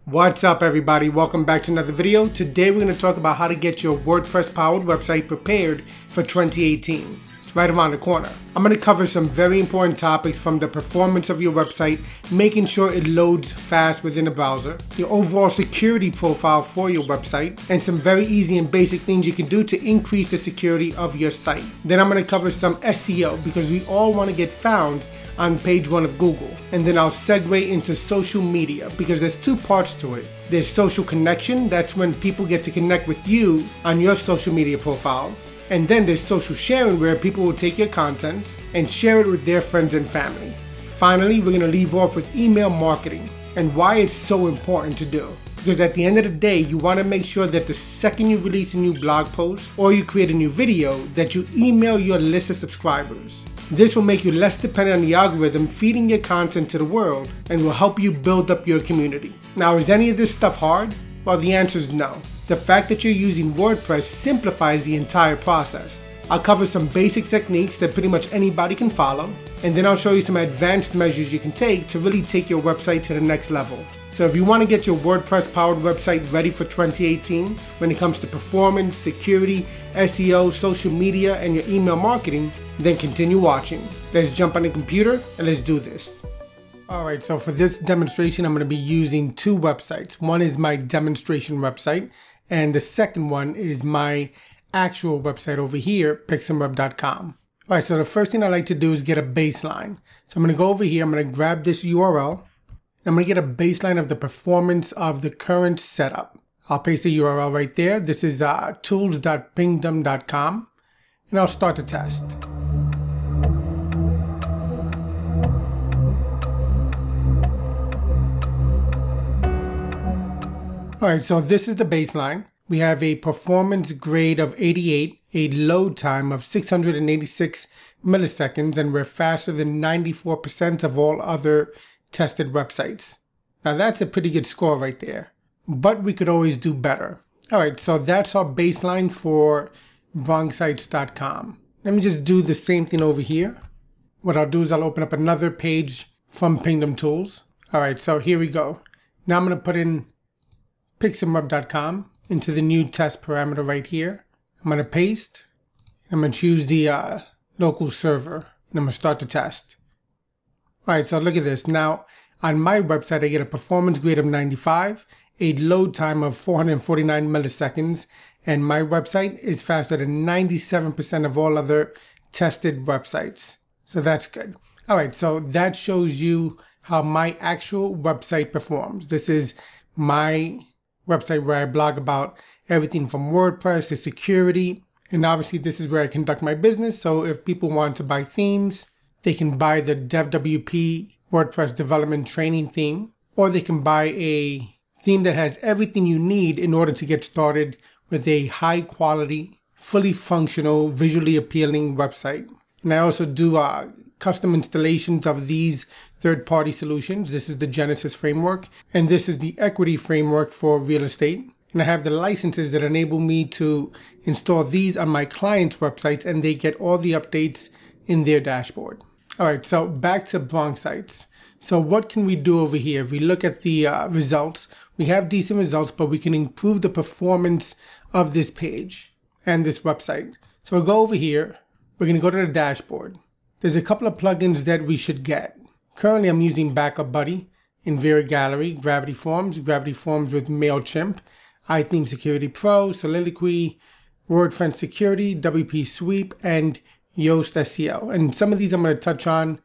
What's up everybody, welcome back to another video. Today we're going to talk about how to get your WordPress powered website prepared for 2018. It's right around the corner. I'm going to cover some very important topics from the performance of your website, making sure it loads fast within the browser, your overall security profile for your website, and some very easy and basic things you can do to increase the security of your site. Then I'm going to cover some SEO because we all want to get found on page 1 of Google. And then I'll segue into social media because there's two parts to it. There's social connection, that's when people get to connect with you on your social media profiles. And then there's social sharing where people will take your content and share it with their friends and family. Finally, we're going to leave off with email marketing and why it's so important to do. Because at the end of the day, you want to make sure that the second you release a new blog post or you create a new video, that you email your list of subscribers. This will make you less dependent on the algorithm feeding your content to the world and will help you build up your community. Now, is any of this stuff hard? Well, the answer is no. The fact that you're using WordPress simplifies the entire process. I'll cover some basic techniques that pretty much anybody can follow, and then I'll show you some advanced measures you can take to really take your website to the next level. So if you want to get your WordPress powered website ready for 2018, when it comes to performance, security, SEO, social media, and your email marketing, then continue watching. Let's jump on the computer and let's do this. Alright, so for this demonstration, I'm going to be using two websites. One is my demonstration website, and the second one is my actual website over here, PixemWeb.com. Alright, so the first thing I like to do is get a baseline. So I'm going to go over here, I'm going to grab this URL, I'm going to get a baseline of the performance of the current setup. I'll paste the URL right there. This is tools.pingdom.com, and I'll start the test. Alright, so this is the baseline. We have a performance grade of 88, a load time of 686 milliseconds, and we're faster than 94% of all other tested websites. Now that's a pretty good score right there, but we could always do better. Alright, so that's our baseline for wrongsites.com. Let me just do the same thing over here. What I'll do is I'll open up another page from Pingdom Tools. Alright, so here we go. Now I'm going to put in PixemWeb.com into the new test parameter right here. I'm going to paste. I'm going to choose the local server, and I'm going to start the test. Alright, so look at this. Now, on my website, I get a performance grade of 95, a load time of 449 milliseconds, and my website is faster than 97% of all other tested websites. So that's good. Alright, so that shows you how my actual website performs. This is my website where I blog about everything from WordPress to security. And obviously this is where I conduct my business. So if people want to buy themes, they can buy the DevWP WordPress development training theme, or they can buy a theme that has everything you need in order to get started with a high quality, fully functional, visually appealing website. And I also do custom installations of these third-party solutions. This is the Genesis framework, and this is the equity framework for real estate. And I have the licenses that enable me to install these on my clients' websites, and they get all the updates in their dashboard. All right, so back to Blanc Sites. So what can we do over here? If we look at the results, we have decent results, but we can improve the performance of this page and this website. So we'll go over here. We're going to go to the dashboard. There's a couple of plugins that we should get. Currently, I'm using Backup Buddy, Invera Gallery, Gravity Forms with MailChimp, iTheme Security Pro, Soliloquy, WordFence Security, WP Sweep, and Yoast SEO. And some of these I'm going to touch on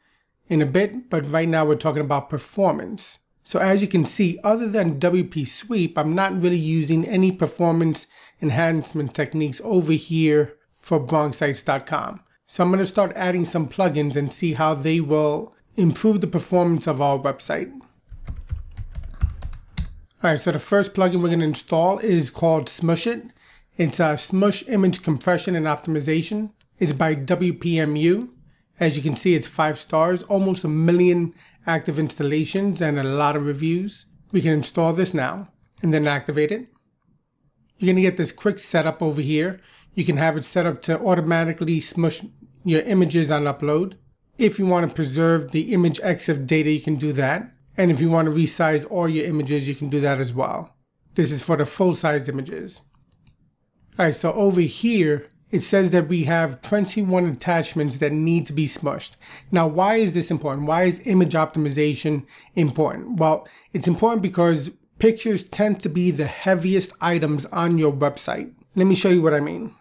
in a bit, but right now we're talking about performance. So as you can see, other than WP Sweep, I'm not really using any performance enhancement techniques over here for wrongsites.com. So I'm going to start adding some plugins and see how they will improve the performance of our website. Alright, so the first plugin we're going to install is called Smush It. It's a Smush image compression and optimization. It's by WPMU. As you can see, it's 5 stars, almost 1 million active installations and a lot of reviews. We can install this now and then activate it. You're going to get this quick setup over here. You can have it set up to automatically smush your images on upload. If you want to preserve the image EXIF data, you can do that. And if you want to resize all your images, you can do that as well. This is for the full-size images. All right, so over here, it says that we have 21 attachments that need to be smushed. Now, why is this important? Why is image optimization important? Well, it's important because pictures tend to be the heaviest items on your website. Let me show you what I mean.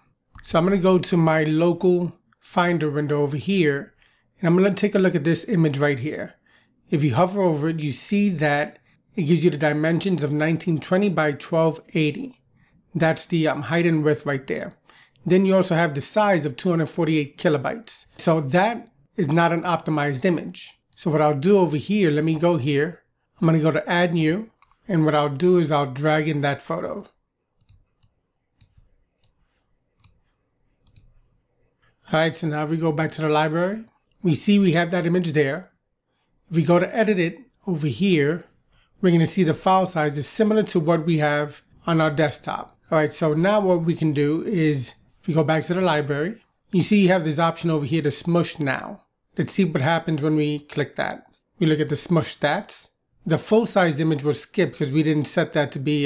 So I'm going to go to my local Finder window over here, and I'm going to take a look at this image right here. If you hover over it, you see that it gives you the dimensions of 1920 by 1280. That's the height and width right there. Then you also have the size of 248 kilobytes. So that is not an optimized image. So what I'll do over here, let me go here. I'm going to go to Add New. And what I'll do is I'll drag in that photo. All right, so now if we go back to the library, we see we have that image there. If we go to edit it over here, we're going to see the file size is similar to what we have on our desktop. All right, so now what we can do is, if we go back to the library, you see you have this option over here to smush now. Let's see what happens when we click that. We look at the smush stats. The full-size image was skipped because we didn't set that to be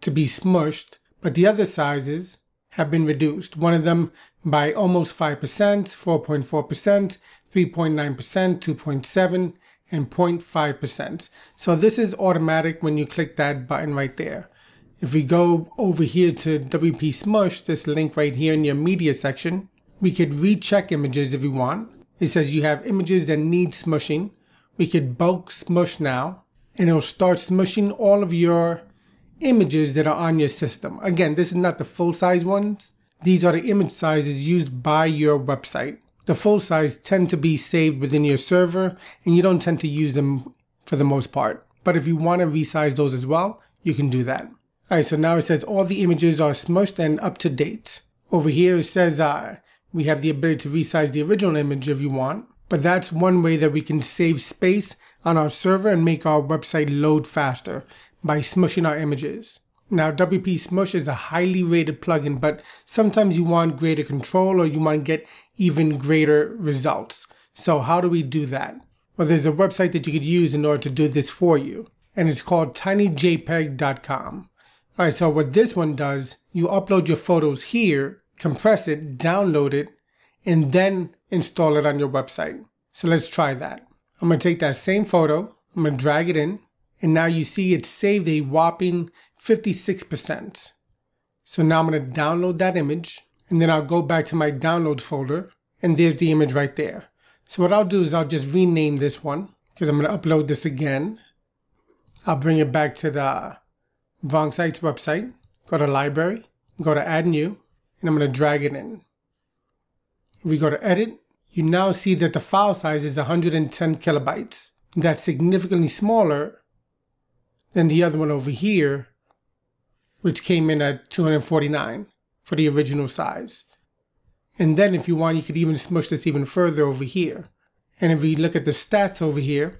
smushed, but the other sizes have been reduced. One of them by almost 5%, 4.4%, 3.9%, 2.7%, and 0.5%. So this is automatic when you click that button right there. If we go over here to WP Smush, this link right here in your media section, we could recheck images if we want. It says you have images that need smushing. We could bulk smush now, and it'll start smushing all of your images that are on your system. Again, this is not the full-size ones. These are the image sizes used by your website. The full size tend to be saved within your server, and you don't tend to use them for the most part. But if you want to resize those as well, you can do that. All right, so now it says all the images are smushed and up to date. Over here it says we have the ability to resize the original image if you want, but that's one way that we can save space on our server and make our website load faster by smushing our images. Now, WP Smush is a highly rated plugin, but sometimes you want greater control or you want to get even greater results. So how do we do that? Well, there's a website that you could use in order to do this for you, and it's called tinyjpeg.com. All right, so what this one does, you upload your photos here, compress it, download it, and then install it on your website. So let's try that. I'm going to take that same photo, I'm going to drag it in, and now you see it saved a whopping 56%. So now I'm going to download that image, and then I'll go back to my downloads folder, and there's the image right there. So what I'll do is I'll just rename this one, because I'm going to upload this again. I'll bring it back to the Wrong Sites website, go to Library, go to Add New, and I'm going to drag it in. If we go to Edit, you now see that the file size is 110 kilobytes. That's significantly smaller than the other one over here, which came in at 249 for the original size. And then if you want, you could even smush this even further over here. And if we look at the stats over here,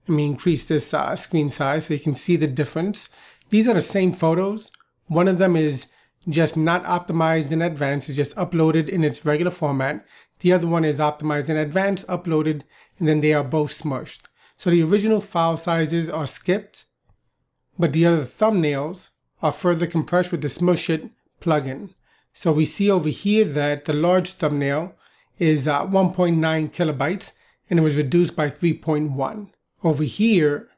let me increase this screen size so you can see the difference. These are the same photos. One of them is just not optimized in advance, it's just uploaded in its regular format. The other one is optimized in advance, uploaded, and then they are both smushed. So the original file sizes are skipped, but the other thumbnails are further compressed with the Smush It plugin. So we see over here that the large thumbnail is 1.9 kilobytes and it was reduced by 3.1. Over here,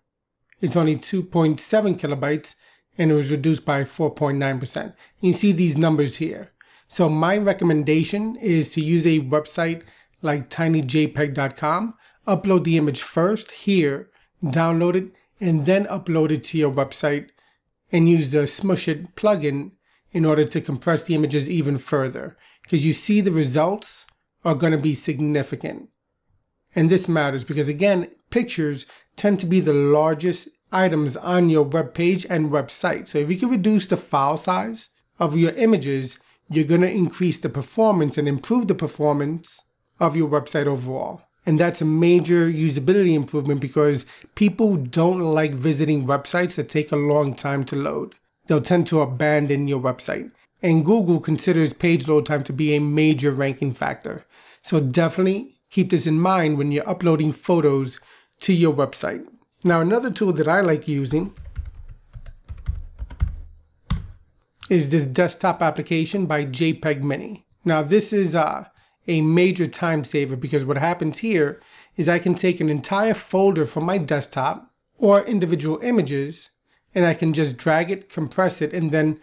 it's only 2.7 kilobytes and it was reduced by 4.9%. You see these numbers here. So my recommendation is to use a website like tinyjpeg.com, upload the image first here, download it, and then upload it to your website and use the Smush It plugin in order to compress the images even further, because you see the results are going to be significant. And this matters because, again, pictures tend to be the largest items on your web page and website. So if you can reduce the file size of your images, you're going to increase the performance and improve the performance of your website overall. And that's a major usability improvement because people don't like visiting websites that take a long time to load. They'll tend to abandon your website. And Google considers page load time to be a major ranking factor. So definitely keep this in mind when you're uploading photos to your website. Now, another tool that I like using is this desktop application by JPEG Mini. Now, this is a major time saver because what happens here is I can take an entire folder from my desktop or individual images and I can just drag it, compress it, and then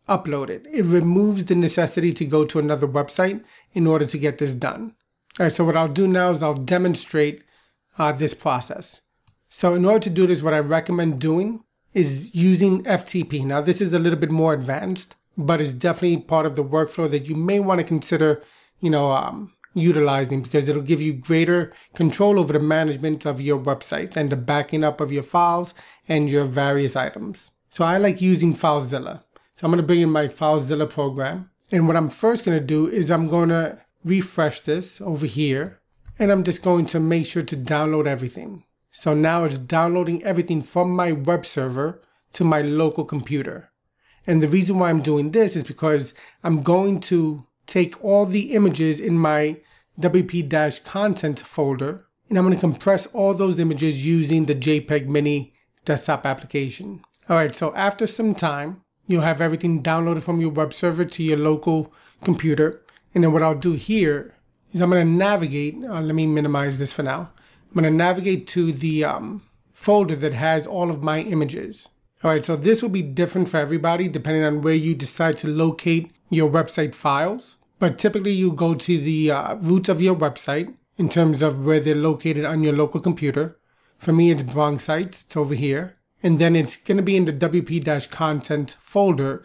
upload it. It removes the necessity to go to another website in order to get this done. All right, so what I'll do now is I'll demonstrate this process. So in order to do this, what I recommend doing is using FTP. Now, this is a little bit more advanced, but it's definitely part of the workflow that you may want to consider, utilizing, because it'll give you greater control over the management of your website and the backing up of your files and your various items. So I like using FileZilla. So I'm going to bring in my FileZilla program. And what I'm first going to do is I'm going to refresh this over here. And I'm just going to make sure to download everything. So now it's downloading everything from my web server to my local computer. And the reason why I'm doing this is because I'm going to take all the images in my WP-content folder, and I'm going to compress all those images using the JPEG Mini desktop application. All right, so after some time, you'll have everything downloaded from your web server to your local computer. And then what I'll do here is I'm going to navigate, let me minimize this for now. I'm going to navigate to the folder that has all of my images. All right, so this will be different for everybody depending on where you decide to locate your website files. But typically you go to the root of your website in terms of where they're located on your local computer. For me, it's Bronx Sites, it's over here. And then it's going to be in the WP-content folder.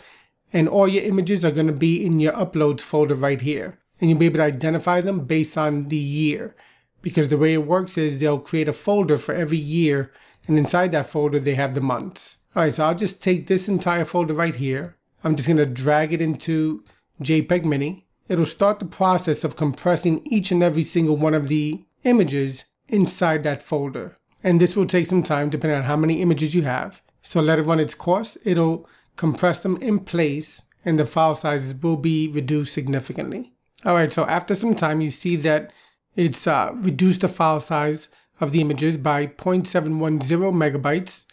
And all your images are going to be in your uploads folder right here. And you'll be able to identify them based on the year. Because the way it works is they'll create a folder for every year, and inside that folder they have the months. All right, so I'll just take this entire folder right here. I'm just going to drag it into JPEG Mini. It'll start the process of compressing each and every single one of the images inside that folder. And this will take some time depending on how many images you have. So let it run its course. It'll compress them in place and the file sizes will be reduced significantly. All right, so after some time you see that it's reduced the file size of the images by 0.710 megabytes,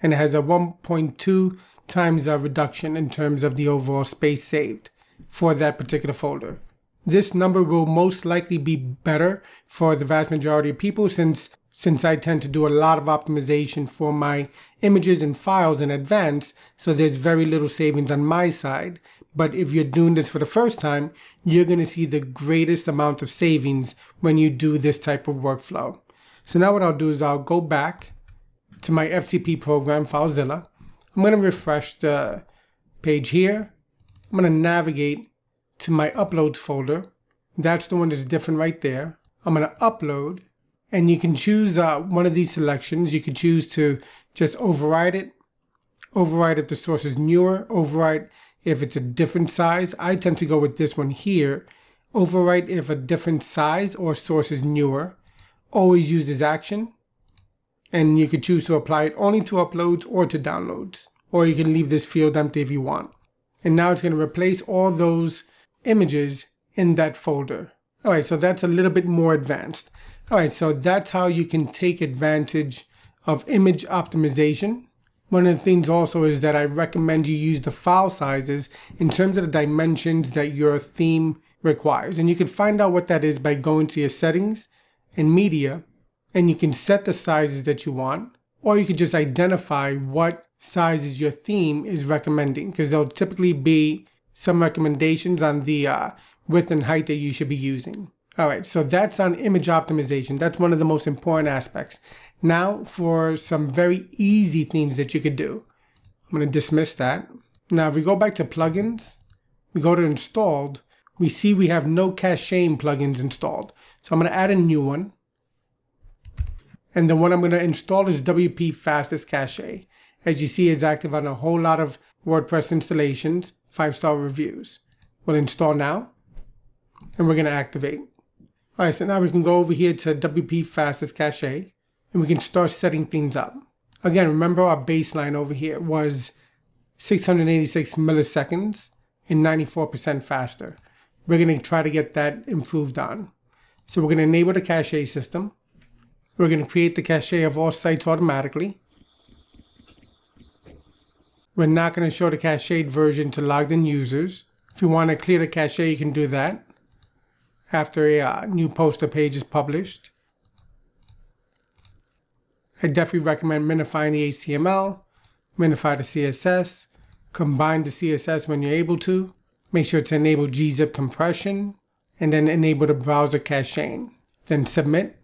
and it has a 1.2 times reduction in terms of the overall space saved for that particular folder. This number will most likely be better for the vast majority of people since I tend to do a lot of optimization for my images and files in advance, so there's very little savings on my side. But if you're doing this for the first time, you're going to see the greatest amount of savings when you do this type of workflow. So now what I'll do is I'll go back to my FTP program, FileZilla. I'm going to refresh the page here. I'm going to navigate to my uploads folder. That's the one that's different right there. I'm going to upload, and you can choose one of these selections. You can choose to just override it, override if the source is newer, override if it's a different size. I tend to go with this one here. Overwrite if a different size or source is newer. Always use this action. And you could choose to apply it only to uploads or to downloads. Or you can leave this field empty if you want. And now it's going to replace all those images in that folder. All right, so that's a little bit more advanced. All right, so that's how you can take advantage of image optimization. One of the things also is that I recommend you use the file sizes in terms of the dimensions that your theme requires. And you can find out what that is by going to your settings and media, and you can set the sizes that you want, or you could just identify what sizes your theme is recommending, because there'll typically be some recommendations on the width and height that you should be using. All right, so that's on image optimization. That's one of the most important aspects. Now for some very easy things that you could do. I'm going to dismiss that. Now if we go back to plugins, we go to installed, we see we have no caching plugins installed. So I'm going to add a new one. And the one I'm going to install is WP Fastest Cache. As you see, it's active on a whole lot of WordPress installations, 5-star reviews. We'll install now, and we're going to activate. All right, so now we can go over here to WP Fastest Cache, and we can start setting things up. Again, remember our baseline over here was 686 milliseconds and 94% faster. We're going to try to get that improved on. So we're going to enable the cache system. We're going to create the cache of all sites automatically. We're not going to show the cached version to logged in users. If you want to clear the cache, you can do that after a new post or page is published. I definitely recommend minifying the HTML, minify the CSS, combine the CSS when you're able to, make sure to enable gzip compression, and then enable the browser caching. Then submit.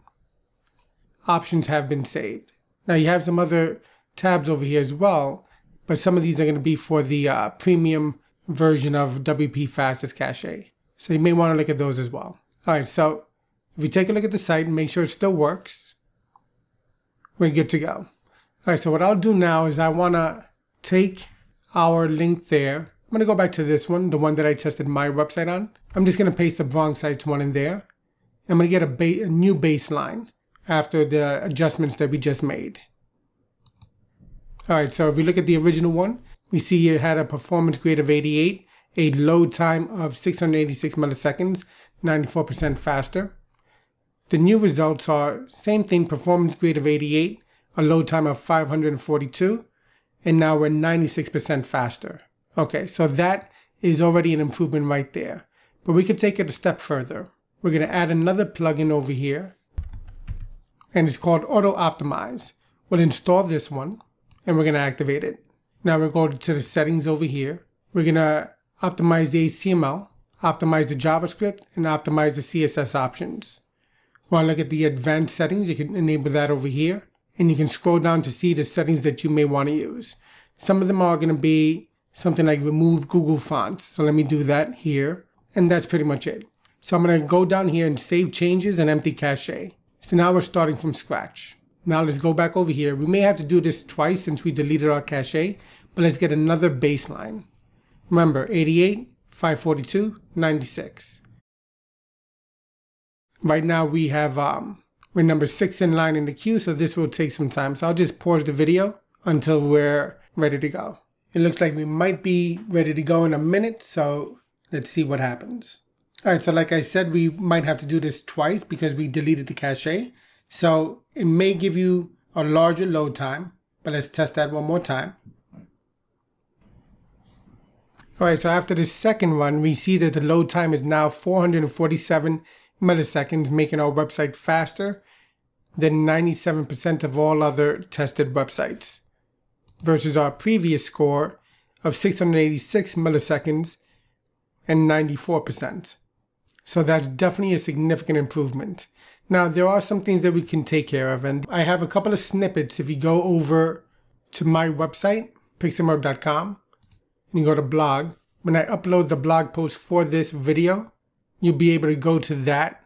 Options have been saved. Now you have some other tabs over here as well, but some of these are going to be for the premium version of WP Fastest Cache. So you may want to look at those as well. All right, so if you take a look at the site and make sure it still works, we're good to go. All right, so what I'll do now is I want to take our link there. I'm going to go back to this one, the one that I tested my website on. I'm just going to paste the Bronx Sites one in there. I'm going to get a new baseline after the adjustments that we just made. All right, so if we look at the original one, we see it had a performance grade of 88, a load time of 686 milliseconds, 94% faster. The new results are same thing, performance grade of 88, a load time of 542, and now we're 96% faster. Okay, so that is already an improvement right there. But we could take it a step further. We're going to add another plugin over here, and it's called Auto Optimize. We'll install this one, and we're going to activate it. Now we're going to the settings over here. We're going to optimize the HTML, optimize the JavaScript, and optimize the CSS options. Want to look at the advanced settings, you can enable that over here, and you can scroll down to see the settings that you may want to use. Some of them are going to be something like remove Google fonts. So let me do that here, and that's pretty much it. So I'm going to go down here and save changes and empty cache. So now we're starting from scratch. Now let's go back over here. We may have to do this twice since we deleted our cache, but let's get another baseline. Remember, 88, 542, 96. Right now we have, we're number 6 in line in the queue, so this will take some time. So I'll just pause the video until we're ready to go. It looks like we might be ready to go in a minute, so let's see what happens. All right, so like I said, we might have to do this twice because we deleted the cache. So it may give you a larger load time, but let's test that one more time. All right, so after the second run, we see that the load time is now 447 milliseconds, making our website faster than 97% of all other tested websites, versus our previous score of 686 milliseconds and 94%. So that's definitely a significant improvement. Now, there are some things that we can take care of, and I have a couple of snippets. If you go over to my website, PixemWeb.com, and you go to blog, when I upload the blog post for this video, you'll be able to go to that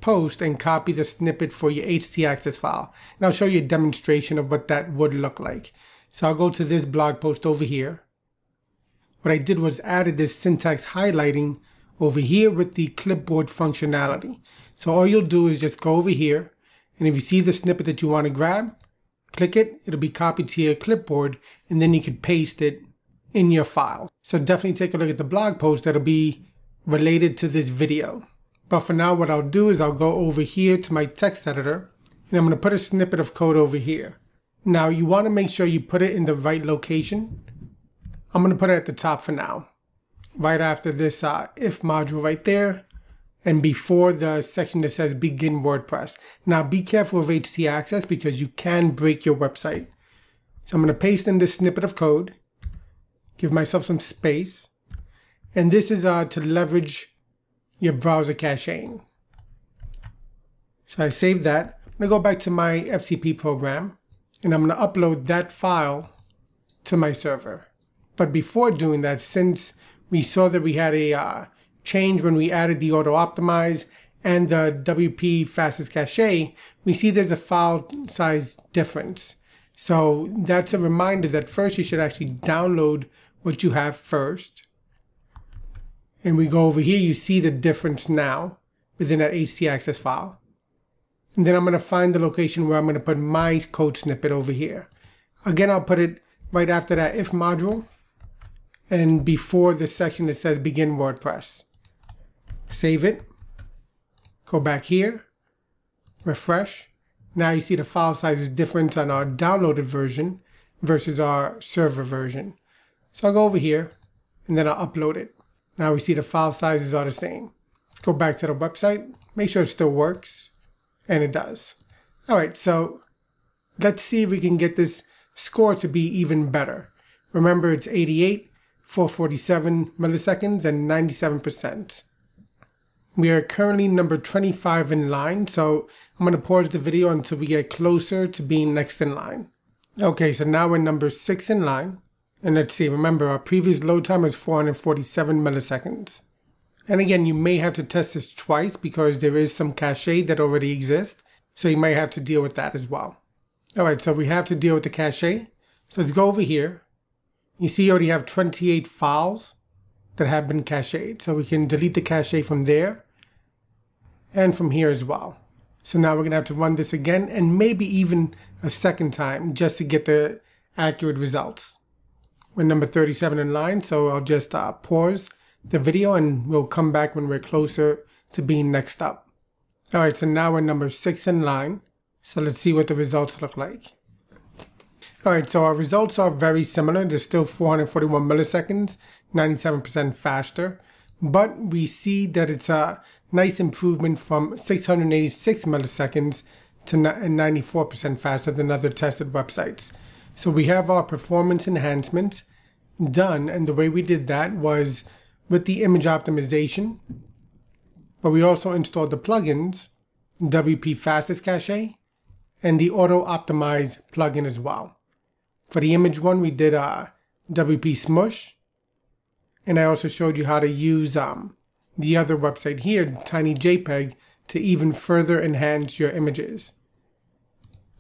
post and copy the snippet for your htaccess file. And I'll show you a demonstration of what that would look like. So I'll go to this blog post over here. What I did was added this syntax highlighting over here with the clipboard functionality. So all you'll do is just go over here, and if you see the snippet that you want to grab, click it, it'll be copied to your clipboard, and then you can paste it in your file. So definitely take a look at the blog post that'll be related to this video. But for now, what I'll do is I'll go over here to my text editor, and I'm going to put a snippet of code over here. Now you want to make sure you put it in the right location. I'm going to put it at the top for now, right after this if module right there, and before the section that says begin WordPress. Now be careful of htaccess because you can break your website. So I'm going to paste in this snippet of code, give myself some space, and this is to leverage your browser caching. So I saved that. I'm going to go back to my FCP program, and I'm going to upload that file to my server. But before doing that, since we saw that we had a change when we added the auto optimize and the WP fastest cache, we see there's a file size difference. So that's a reminder that first you should actually download what you have first. And we go over here, you see the difference now within that htaccess file. And then I'm going to find the location where I'm going to put my code snippet over here. Again, I'll put it right after that if module and before the section that says begin WordPress. Save it, go back here, refresh, Now you see the file size is different on our downloaded version versus our server version. So I'll go over here and then I'll upload it. Now we see the file sizes are the same. Let's go back to the website, make sure it still works, and it does. All right, so let's see if we can get this score to be even better. Remember, it's 88, 447 milliseconds, and 97%. We are currently number 25 in line, so I'm going to pause the video until we get closer to being next in line. Okay, so now we're number 6 in line. And let's see, remember our previous load time is 447 milliseconds. And again, you may have to test this twice because there is some cache that already exists. So you may have to deal with that as well. All right, so we have to deal with the cache. So let's go over here. You see you already have 28 files that have been cached. So we can delete the cache from there and from here as well. So now we're gonna have to run this again and maybe even a second time just to get the accurate results. We're number 37 in line, so I'll just pause the video and we'll come back when we're closer to being next up. All right, so now we're number 6 in line. So let's see what the results look like. All right, so our results are very similar. They're still 441 milliseconds, 97% faster. But we see that it's a nice improvement from 686 milliseconds to 94% faster than other tested websites. So we have our performance enhancements done, and the way we did that was with the image optimization, but we also installed the plugins, WP Fastest Cache, and the Auto Optimize plugin as well. For the image one, we did WP Smush, and I also showed you how to use the other website here, Tiny JPEG, to even further enhance your images.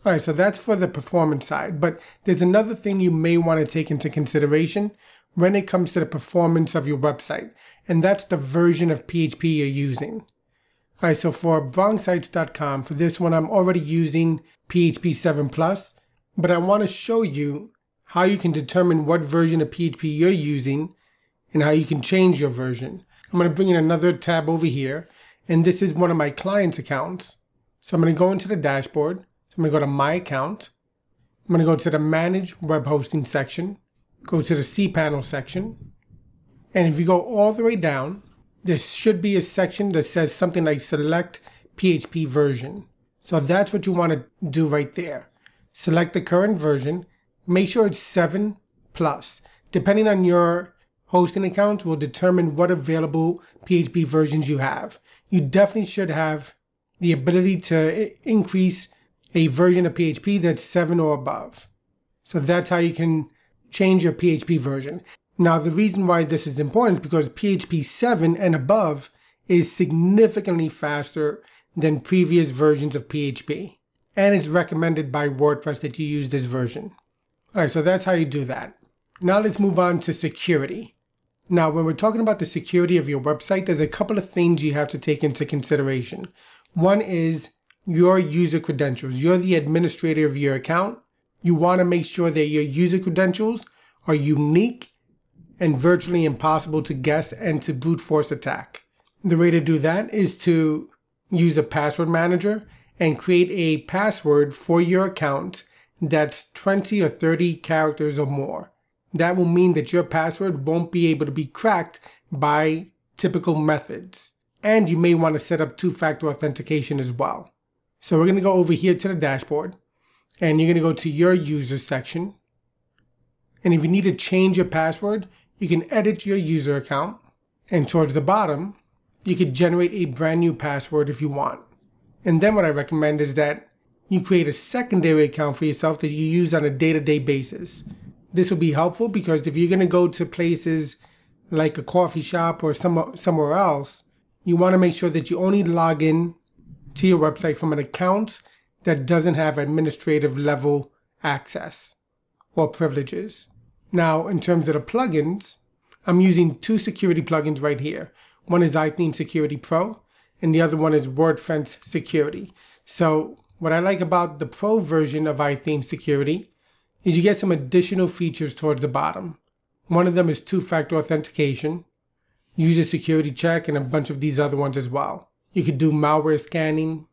All right, so that's for the performance side, but there's another thing you may want to take into consideration when it comes to the performance of your website, and that's the version of PHP you're using. All right, so for wrongsites.com, for this one, I'm already using PHP 7+, but I want to show you how you can determine what version of PHP you're using and how you can change your version. I'm going to bring in another tab over here, and this is one of my clients' accounts. So I'm going to go into the dashboard. I'm going to go to My Account. I'm going to go to the Manage Web Hosting section, go to the cPanel section, and if you go all the way down, there should be a section that says something like Select PHP Version. So that's what you want to do right there. Select the current version, make sure it's 7+. Depending on your hosting account will determine what available PHP versions you have. You definitely should have the ability to increase a version of PHP that's 7 or above. So that's how you can change your PHP version. Now, the reason why this is important is because PHP 7 and above is significantly faster than previous versions of PHP. And it's recommended by WordPress that you use this version. All right, so that's how you do that. Now let's move on to security. Now, when we're talking about the security of your website, there's a couple of things you have to take into consideration. One is your user credentials. You're the administrator of your account. You want to make sure that your user credentials are unique and virtually impossible to guess and to brute force attack. The way to do that is to use a password manager and create a password for your account that's 20 or 30 characters or more. That will mean that your password won't be able to be cracked by typical methods. And you may want to set up two-factor authentication as well. So we're going to go over here to the dashboard, and you're going to go to your users section. And if you need to change your password, you can edit your user account. And towards the bottom, you could generate a brand new password if you want. And then what I recommend is that you create a secondary account for yourself that you use on a day-to-day basis. This will be helpful because if you're going to go to places like a coffee shop or somewhere else, you want to make sure that you only log in to your website from an account that doesn't have administrative level access or privileges. Now, in terms of the plugins, I'm using two security plugins right here. One is iTheme Security Pro, and the other one is WordFence Security. So what I like about the Pro version of iTheme Security is you get some additional features towards the bottom. One of them is two-factor authentication, user security check, and a bunch of these other ones as well. You could do malware scanning.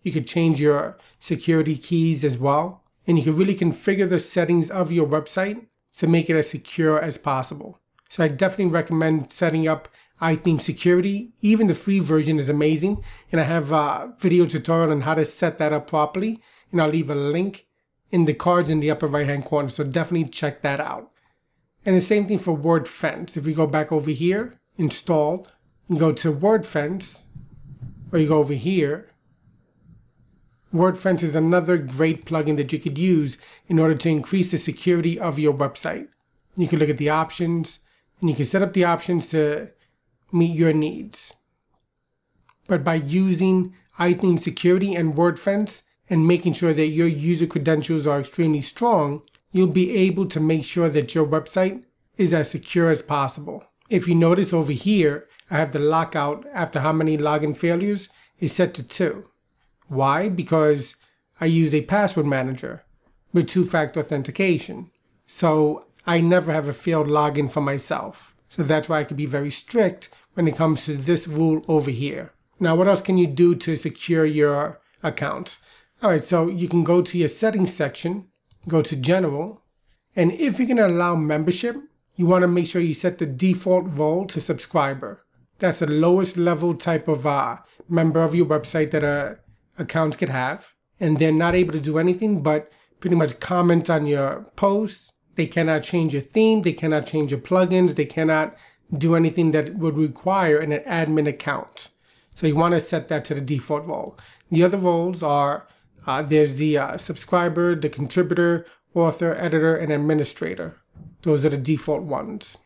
You could change your security keys as well. And you can really configure the settings of your website to make it as secure as possible. So I definitely recommend setting up iTheme security. Even the free version is amazing. And I have a video tutorial on how to set that up properly. And I'll leave a link in the cards in the upper right hand corner. So definitely check that out. And the same thing for WordFence. If we go back over here, installed, you go to WordFence, or you go over here. WordFence is another great plugin that you could use in order to increase the security of your website. You can look at the options, and you can set up the options to meet your needs. But by using iTheme security and WordFence and making sure that your user credentials are extremely strong, you'll be able to make sure that your website is as secure as possible. If you notice over here, I have the lockout after how many login failures is set to 2. Why? Because I use a password manager with two-factor authentication. So I never have a failed login for myself. So that's why I can be very strict when it comes to this rule over here. Now, what else can you do to secure your account? All right, so you can go to your settings section, go to general, and if you're going to allow membership, you want to make sure you set the default role to subscriber. That's the lowest level type of member of your website that accounts could have. And they're not able to do anything but pretty much comment on your posts. They cannot change your theme. They cannot change your plugins. They cannot do anything that would require an admin account. So you want to set that to the default role. The other roles are, there's the subscriber, the contributor, author, editor, and administrator. Those are the default ones.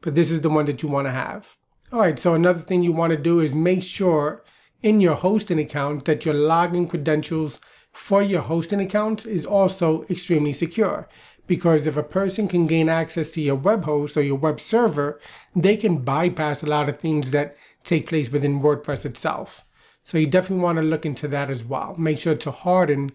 But this is the one that you want to have. All right, so another thing you want to do is make sure in your hosting account that your login credentials for your hosting account is also extremely secure. Because if a person can gain access to your web host or your web server, they can bypass a lot of things that take place within WordPress itself. So you definitely want to look into that as well. Make sure to harden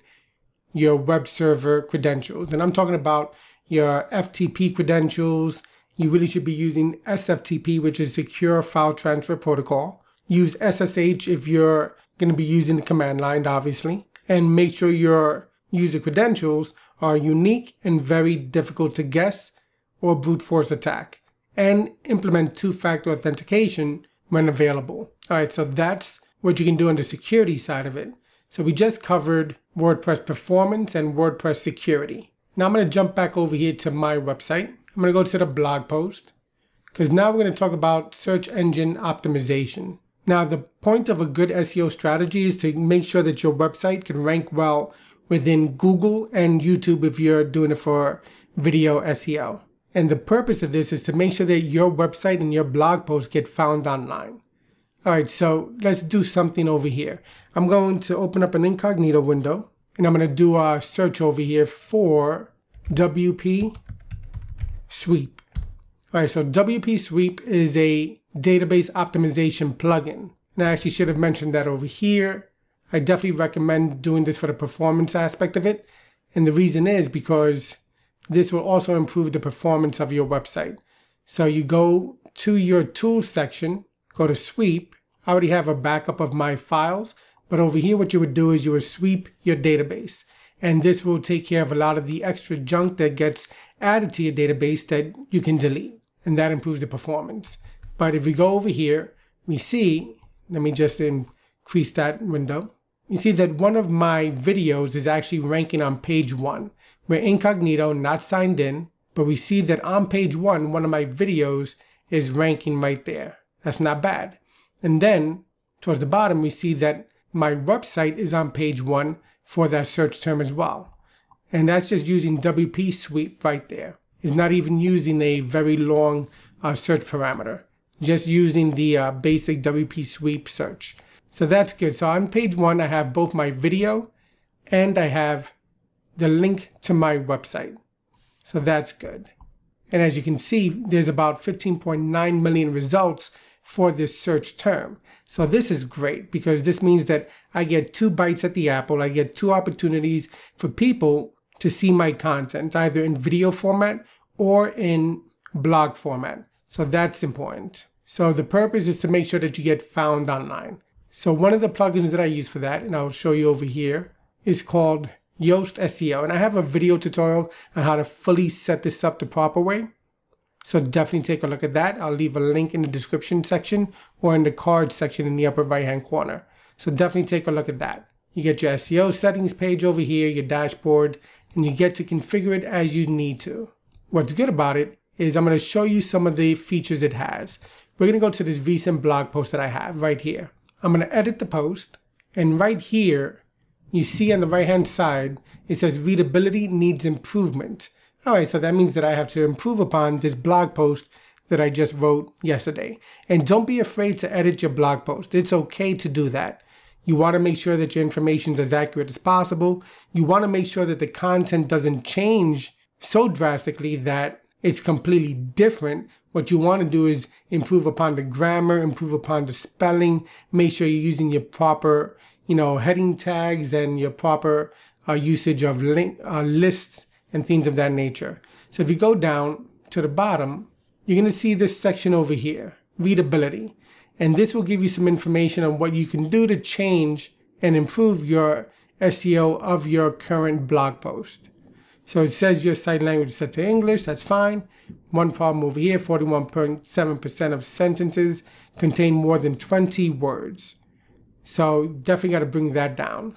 your web server credentials. And I'm talking about your FTP credentials. You really should be using SFTP, which is Secure File Transfer Protocol. Use SSH if you're going to be using the command line, obviously. And make sure your user credentials are unique and very difficult to guess or brute force attack. And implement two-factor authentication when available. All right, so that's what you can do on the security side of it. So we just covered WordPress performance and WordPress security. Now I'm going to jump back over here to my website. I'm going to go to the blog post because now we're going to talk about search engine optimization. Now the point of a good SEO strategy is to make sure that your website can rank well within Google and YouTube if you're doing it for video SEO. And the purpose of this is to make sure that your website and your blog posts get found online. All right, so let's do something over here. I'm going to open up an incognito window and I'm going to do a search over here for WP Sweep. All right, so WP Sweep is a database optimization plugin. And I actually should have mentioned that over here. I definitely recommend doing this for the performance aspect of it. And the reason is because this will also improve the performance of your website. So you go to your tools section, go to sweep. I already have a backup of my files, but over here what you would do is you would sweep your database. And this will take care of a lot of the extra junk that gets added to your database that you can delete. And that improves the performance. But if we go over here, we see, let me just increase that window. You see that one of my videos is actually ranking on page 1. We're incognito, not signed in, but we see that on page 1, one of my videos is ranking right there. That's not bad. And then towards the bottom, we see that my website is on page 1 for that search term as well. And that's just using WP Sweep right there. It's not even using a very long search parameter, just using the basic WP Sweep search. So that's good. So on page 1, I have both my video and I have the link to my website. So that's good. And as you can see, there's about 15.9 million results for this search term. So this is great because this means that I get 2 bites at the apple. I get 2 opportunities for people to see my content, either in video format or in blog format. So that's important. So the purpose is to make sure that you get found online. So one of the plugins that I use for that, and I'll show you over here, is called Yoast SEO. And I have a video tutorial on how to fully set this up the proper way. So definitely take a look at that. I'll leave a link in the description section or in the card section in the upper right hand corner. So definitely take a look at that. You get your SEO settings page over here, your dashboard, and you get to configure it as you need to. What's good about it is I'm going to show you some of the features it has. We're going to go to this recent blog post that I have right here. I'm going to edit the post, and right here, you see on the right hand side, it says readability needs improvement. All right, so that means that I have to improve upon this blog post that I just wrote yesterday. And don't be afraid to edit your blog post. It's okay to do that. You want to make sure that your information is as accurate as possible. You want to make sure that the content doesn't change so drastically that it's completely different. What you want to do is improve upon the grammar, improve upon the spelling, make sure you're using your proper, heading tags and your proper usage of lists and things of that nature. So if you go down to the bottom, you're going to see this section over here, readability. And this will give you some information on what you can do to change and improve your SEO of your current blog post. So it says your site language is set to English, that's fine. One problem over here, 41.7% of sentences contain more than 20 words. So definitely got to bring that down.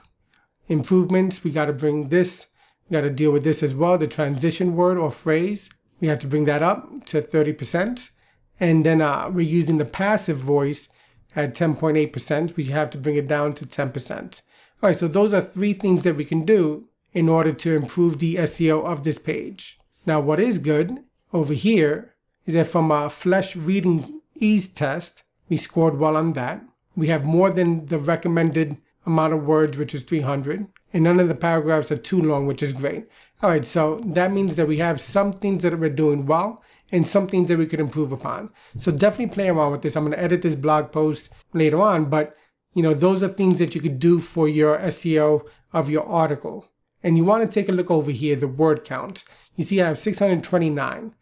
Improvements, we got to bring this, we got to deal with this as well, the transition word or phrase. We have to bring that up to 30%. And then we're using the passive voice at 10.8%. We have to bring it down to 10%. All right, so those are 3 things that we can do in order to improve the SEO of this page. Now, what is good over here is that from a Flesh Reading Ease test, we scored well on that. We have more than the recommended amount of words, which is 300. And none of the paragraphs are too long, which is great. All right, so that means that we have some things that we're doing well and some things that we could improve upon. So definitely play around with this. I'm going to edit this blog post later on, but those are things that you could do for your SEO of your article. And you want to take a look over here, the word count. You see I have 629.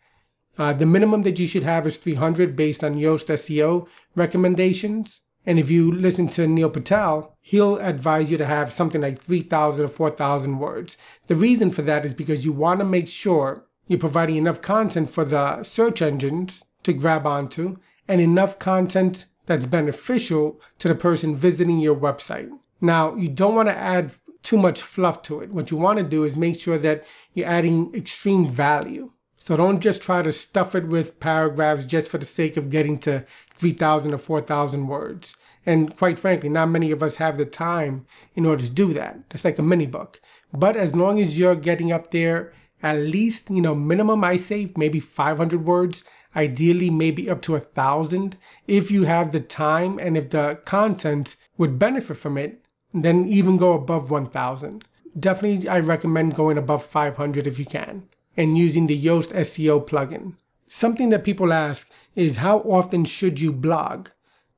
The minimum that you should have is 300 based on Yoast SEO recommendations. And if you listen to Neil Patel, he'll advise you to have something like 3,000 or 4,000 words. The reason for that is because you want to make sure you're providing enough content for the search engines to grab onto and enough content that's beneficial to the person visiting your website. Now, you don't want to add too much fluff to it. What you want to do is make sure that you're adding extreme value. So don't just try to stuff it with paragraphs just for the sake of getting to 3,000 or 4,000 words. And quite frankly, not many of us have the time in order to do that. That's like a mini book. But as long as you're getting up there, at least, minimum, I say maybe 500 words, ideally maybe up to 1,000. If you have the time and if the content would benefit from it, then even go above 1,000. Definitely, I recommend going above 500 if you can, and using the Yoast SEO plugin. Something that people ask is, how often should you blog?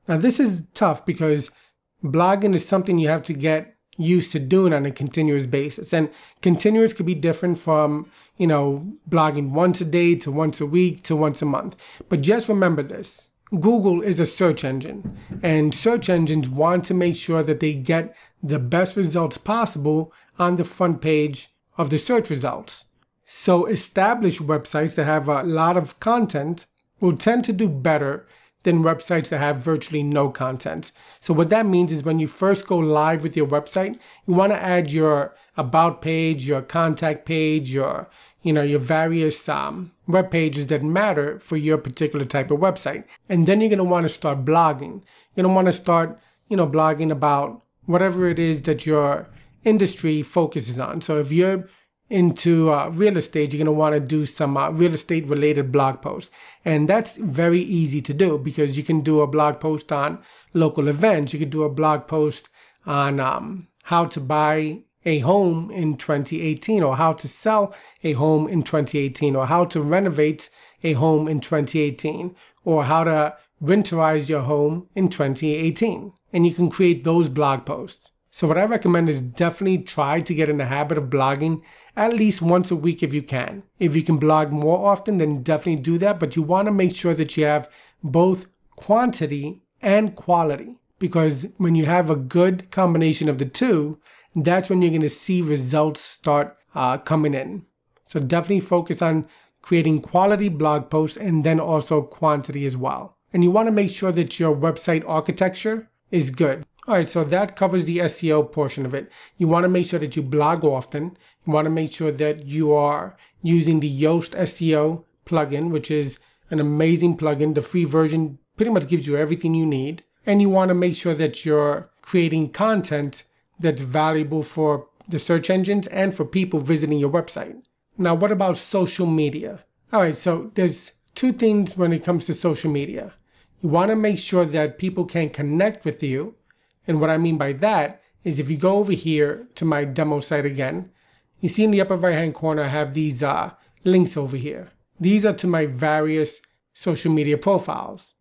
Now, this is tough because blogging is something you have to get used to doing on a continuous basis. And continuous could be different from, blogging once a day to once a week to once a month. But just remember this. Google is a search engine, and search engines want to make sure that they get the best results possible on the front page of the search results. So established websites that have a lot of content will tend to do better than websites that have virtually no content. So what that means is when you first go live with your website, you want to add your about page, your contact page, your various web pages that matter for your particular type of website. And then you're going to want to start blogging. You're going to want to start, blogging about whatever it is that your industry focuses on. So if you're into real estate, you're going to want to do some real estate related blog posts. And that's very easy to do because you can do a blog post on local events. You could do a blog post on how to buy a home in 2018, or how to sell a home in 2018, or how to renovate a home in 2018, or how to winterize your home in 2018. And you can create those blog posts. So what I recommend is definitely try to get in the habit of blogging at least once a week if you can. If you can blog more often, then definitely do that. But you want to make sure that you have both quantity and quality. because when you have a good combination of the two, that's when you're going to see results start coming in. So definitely focus on creating quality blog posts and then also quantity as well. And you want to make sure that your website architecture is good. All right, so that covers the SEO portion of it. You want to make sure that you blog often. You want to make sure that you are using the Yoast SEO plugin, which is an amazing plugin. The free version pretty much gives you everything you need. And you want to make sure that you're creating content that's valuable for the search engines and for people visiting your website. Now, what about social media? All right, so there's two things when it comes to social media. You want to make sure that people can connect with you. And what I mean by that is if you go over here to my demo site again, you see in the upper right-hand corner, I have these links over here. These are to my various social media profiles.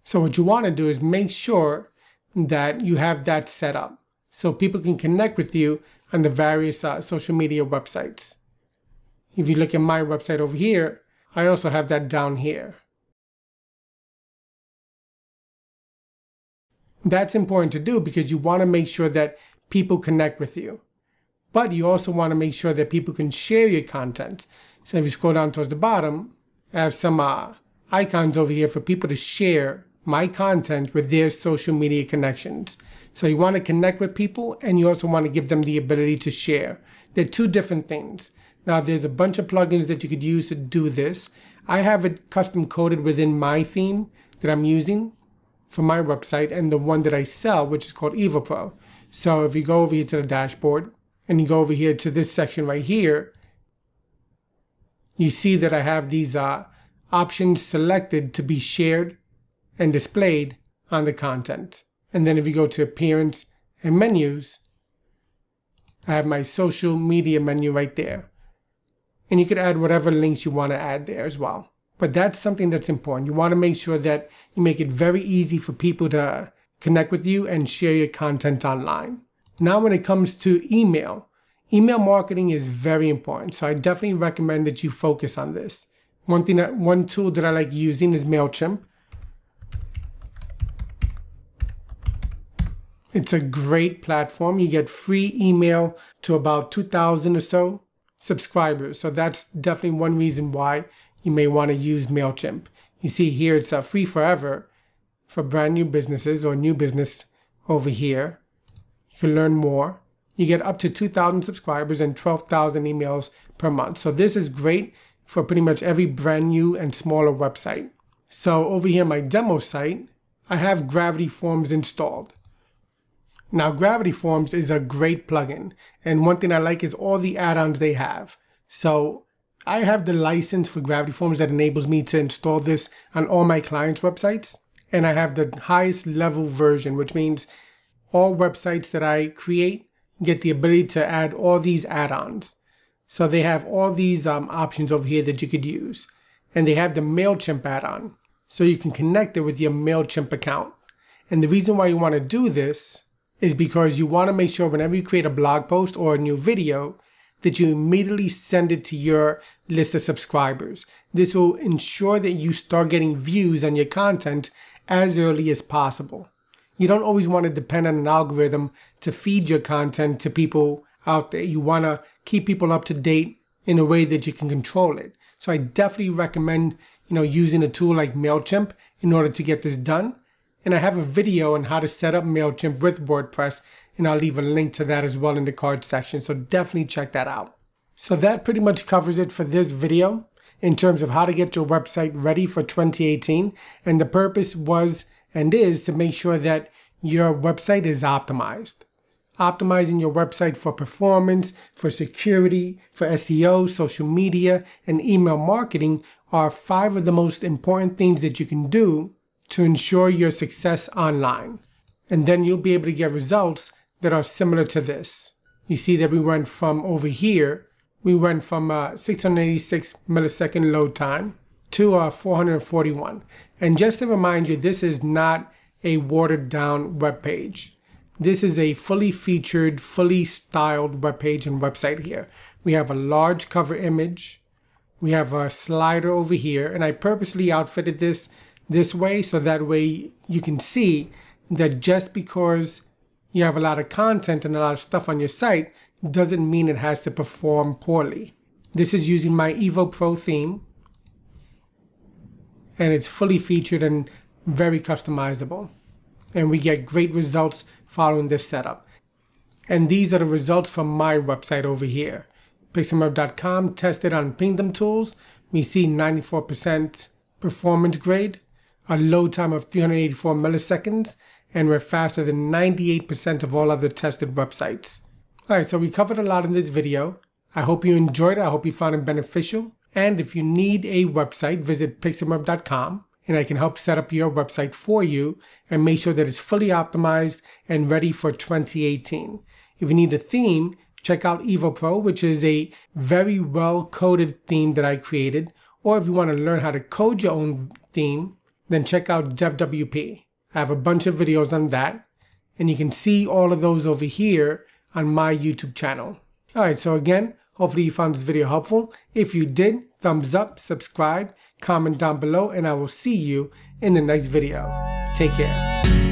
So what you want to do is make sure that you have that set up so people can connect with you on the various social media websites. If you look at my website over here, I also have that down here. That's important to do because you want to make sure that people connect with you. But you also want to make sure that people can share your content. So if you scroll down towards the bottom, I have some icons over here for people to share my content with their social media connections. So you want to connect with people and you also want to give them the ability to share. They're two different things. Now there's a bunch of plugins that you could use to do this. I have it custom coded within my theme that I'm using for my website and the one that I sell, which is called EvoPro. So if you go over here to the dashboard and you go over here to this section right here, you see that I have these options selected to be shared and displayed on the content. And then if you go to appearance and menus, I have my social media menu right there. And you could add whatever links you want to add there as well. But that's something that's important. You want to make sure that you make it very easy for people to connect with you and share your content online. Now when it comes to email marketing is very important. So I definitely recommend that you focus on this. One tool that I like using is MailChimp. It's a great platform. You get free email to about 2,000 or so subscribers. So that's definitely one reason why you may want to use MailChimp. You see here it's free forever for brand new businesses or new business over here. You can learn more. You get up to 2,000 subscribers and 12,000 emails per month. So this is great for pretty much every brand new and smaller website. So over here, my demo site, I have Gravity Forms installed. Now, Gravity Forms is a great plugin. And one thing I like is all the add-ons they have. So I have the license for Gravity Forms that enables me to install this on all my clients' websites. And I have the highest level version, which means all websites that I create get the ability to add all these add-ons. So they have all these options over here that you could use. And they have the MailChimp add-on. So you can connect it with your MailChimp account. And the reason why you want to do this is because you want to make sure whenever you create a blog post or a new video that you immediately send it to your list of subscribers. This will ensure that you start getting views on your content as early as possible. You don't always want to depend on an algorithm to feed your content to people out there. You want to keep people up to date in a way that you can control it. So I definitely recommend, using a tool like MailChimp in order to get this done. And I have a video on how to set up MailChimp with WordPress, and I'll leave a link to that as well in the card section. So definitely check that out. So that pretty much covers it for this video in terms of how to get your website ready for 2018. And the purpose was and is to make sure that your website is optimized. Optimizing your website for performance, for security, for SEO, social media, and email marketing are 5 of the most important things that you can do to ensure your success online. And then you'll be able to get results that are similar to this. You see that we went from over here, we went from 686 millisecond load time to 441. And just to remind you, this is not a watered down web page. This is a fully featured, fully styled web page and website here. We have a large cover image. We have a slider over here, and I purposely outfitted this this way, so that way you can see that just because you have a lot of content and a lot of stuff on your site doesn't mean it has to perform poorly. This is using my Evo Pro theme, and it's fully featured and very customizable. And we get great results following this setup. And these are the results from my website over here. PixemWeb.com tested on Pingdom Tools. We see 94% performance grade, a load time of 384 milliseconds, and we're faster than 98% of all other tested websites. Alright, so we covered a lot in this video. I hope you enjoyed it. I hope you found it beneficial. And if you need a website, visit PixemWeb.com, and I can help set up your website for you and make sure that it's fully optimized and ready for 2018. If you need a theme, check out Evo Pro, which is a very well-coded theme that I created. Or if you want to learn how to code your own theme, then check out DevWP. I have a bunch of videos on that, and you can see all of those over here on my YouTube channel. Alright, so again, hopefully you found this video helpful. If you did, thumbs up, subscribe, comment down below, and I will see you in the next video. Take care.